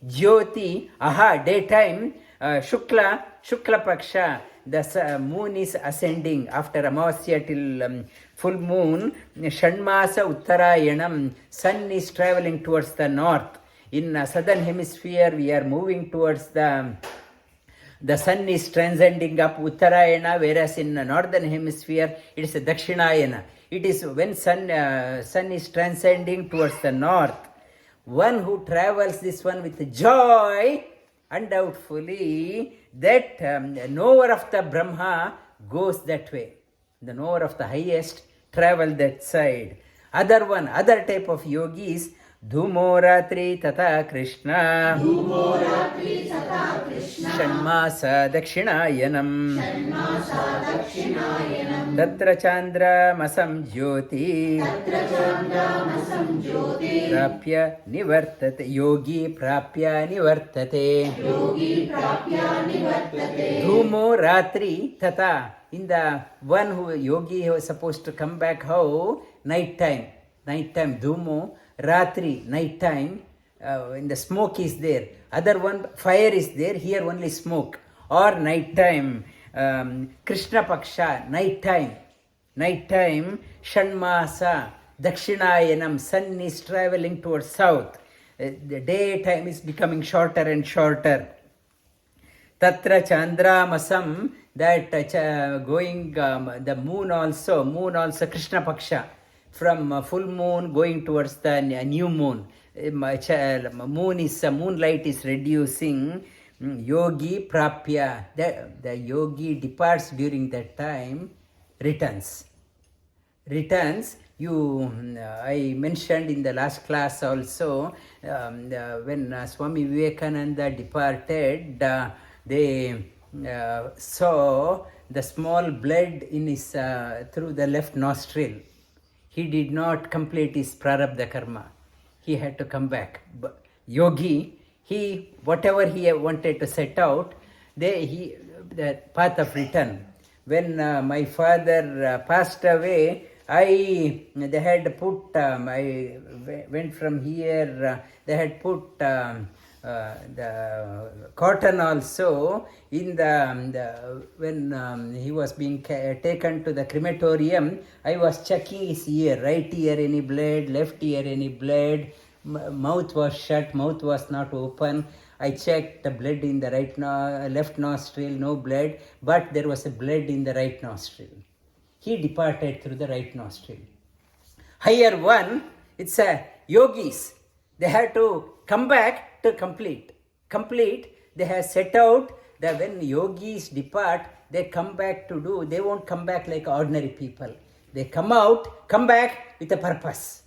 Jyoti, aha, daytime, Shukla Paksha, the moon is ascending after Amasya till full moon. Shanmasa Uttarayanam, sun is traveling towards the north. In southern hemisphere, we are moving towards the sun is transcending up Uttarayana, whereas in the northern hemisphere, it is a Dakshinayana. It is when sun is transcending towards the north. One who travels this one with joy, undoubtedly, that knower of the Brahma goes that way. The knower of the highest travel that side. Other type of yogis, Dhumo Ratri Tata Krishna, Shanmasa Dakshinayanam, Tatra Chandra Masam Jyoti, Prapya Nivartate, Yogi Prapya Nivartate, Dhumo Ratri Tata. In the one who yogi was supposed to come back how? Night time, Dhumo, Ratri, night time, in the smoke is there. Other one, fire is there, here only smoke. Or night time, Krishna Paksha, night time, Shanmasa, Dakshinayanam, sun is traveling towards south. The daytime is becoming shorter and shorter. Tatra Chandramasam, that going, the moon also Krishna Paksha, from full moon going towards the new moon. Moonlight is reducing. Yogi Prapya, the yogi departs during that time, returns. I mentioned in the last class also, when Swami Vivekananda departed, they saw the small blood in his through the left nostril. He did not complete his prarabdha karma. He had to come back. But yogi, whatever he wanted to set out, the path of return. When my father passed away, I went from here. They had put the cotton also in when he was being taken to the crematorium. I was checking his ear, right ear any blood, left ear any blood, mouth was shut, mouth was not open. I checked the blood in the left nostril, no blood, but there was a blood in the right nostril. He departed through the right nostril. Higher one, it's yogis. They had to come back to complete. They have set out that when yogis depart, they come back to do. They won't come back like ordinary people. They come back with a purpose.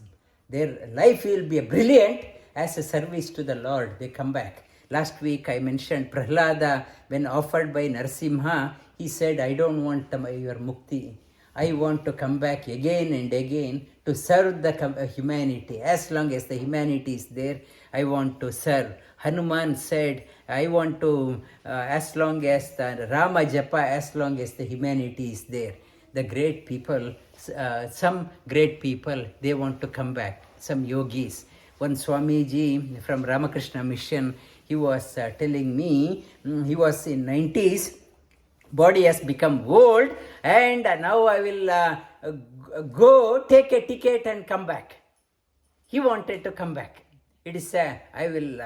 Their life will be brilliant as a service to the Lord. They come back. Last week I mentioned Prahlada, when offered by Narasimha, he said, I don't want your mukti. I want to come back again and again to serve the humanity. As long as the humanity is there, I want to serve. Hanuman said, I want to, as long as the Rama Japa, as long as the humanity is there. The great people, some great people, they want to come back. Some yogis. One Swamiji from Ramakrishna Mission, he was telling me, he was in 90s, body has become old, and now I will go take a ticket and come back. He wanted to come back. It is I will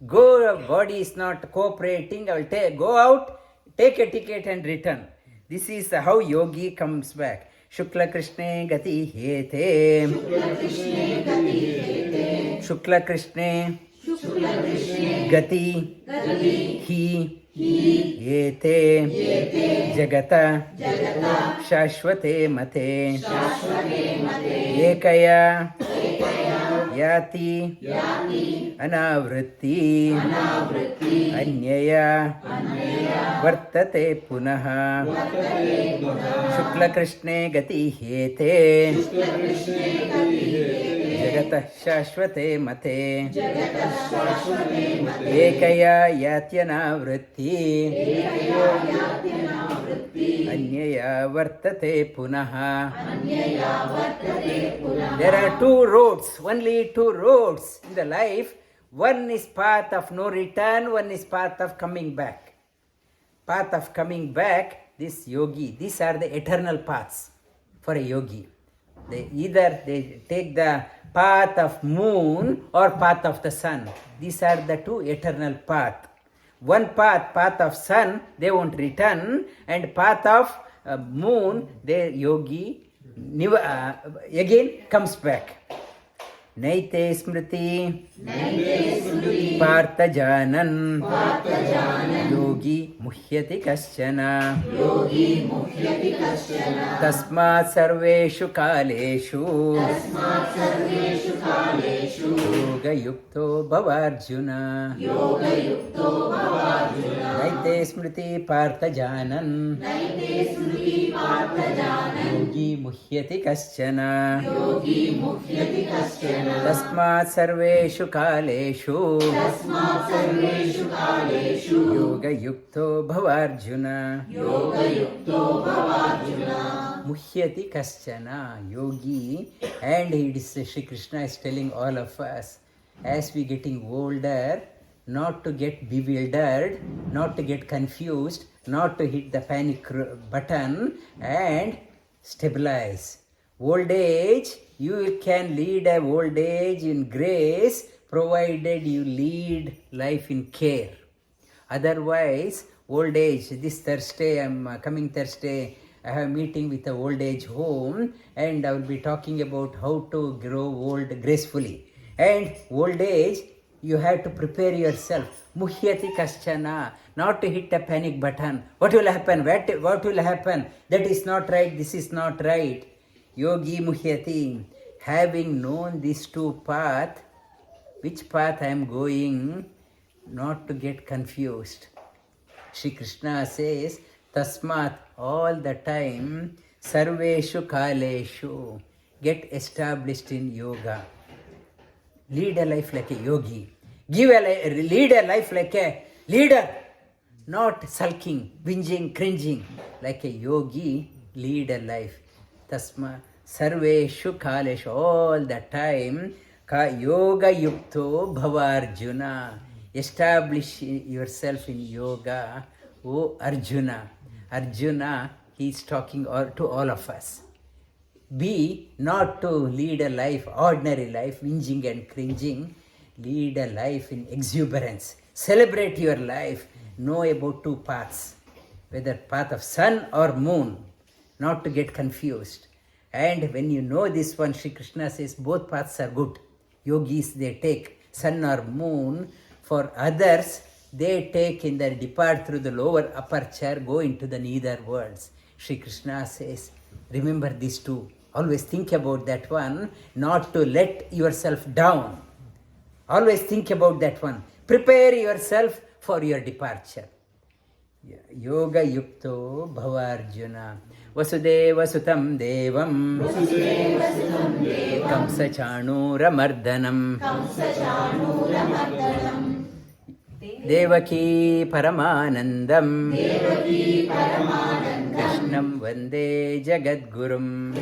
go, body is not cooperating, I will go out, take a ticket and return. This is how yogi comes back. Shukla Krishne Gati Hete. Shukla Krishne Gati Hi Yete Jagata Shashvate Mate Ekaya yati anavritti anyaya vartate punaha shukla krishne gati hete jagatah shashvate mate ekaya yatyanavritti anyaya vartate punaha. There are two roads, only two roads in the life. One is path of no return, one is path of coming back. Path of coming back, this yogi, these are the eternal paths for a yogi. They take the path of moon or path of the sun. These are the two eternal paths. One path of sun, they won't return, and path of moon, the yogi again comes back. Naite sriti partha janan yogi muhyati kashchana tasmat sarveshu kaleshu yoga-yukto bhavarjuna naite sriti partha janan yogi muhyati kashchana tasmat sarveshu kaleshu yoga-yukto bhavarjuna muhyati kashchana yogi. And it is Shri Krishna is telling all of us, as we getting older, not to get bewildered, not to get confused, not to hit the panic button, and stabilize. Old age, you can lead a old age in grace, provided you lead life in care. Otherwise, old age, this Thursday, coming Thursday, I have a meeting with an old age home, and I will be talking about how to grow old gracefully. And old age, you have to prepare yourself. Muhyati kashchana, not to hit a panic button. What will happen? What will happen? That is not right, this is not right. Yogi muhyati, having known these two paths, which path I am going, not to get confused. Shri Krishna says, tasmat, all the time, sarveshu kaleshu, get established in yoga. Lead a life like a yogi. Lead a life like a leader, not sulking, whinging, cringing. Like a yogi, lead a life. Tasma sarveshu kaleshu, all the time, yoga-yukto bhavarjuna. Establish yourself in yoga, O Arjuna. Arjuna, he is talking to all of us. Be not to lead a life, ordinary life, whinging and cringing. Lead a life in exuberance. Celebrate your life. Know about two paths, whether path of sun or moon, not to get confused. And when you know this one, Shri Krishna says both paths are good. Yogis, they take sun or moon. For others, they take in their depart through the lower aperture, go into the nether worlds. Shri Krishna says, remember these two. Always think about that one, not to let yourself down. Always think about that one. Prepare yourself for your departure. Yoga-yukto bhavarjuna. Vasudeva sutam devam. Kamsa-chanura-mardanam. Devaki Paramanandam. Krishnam Vande Jagadgurum.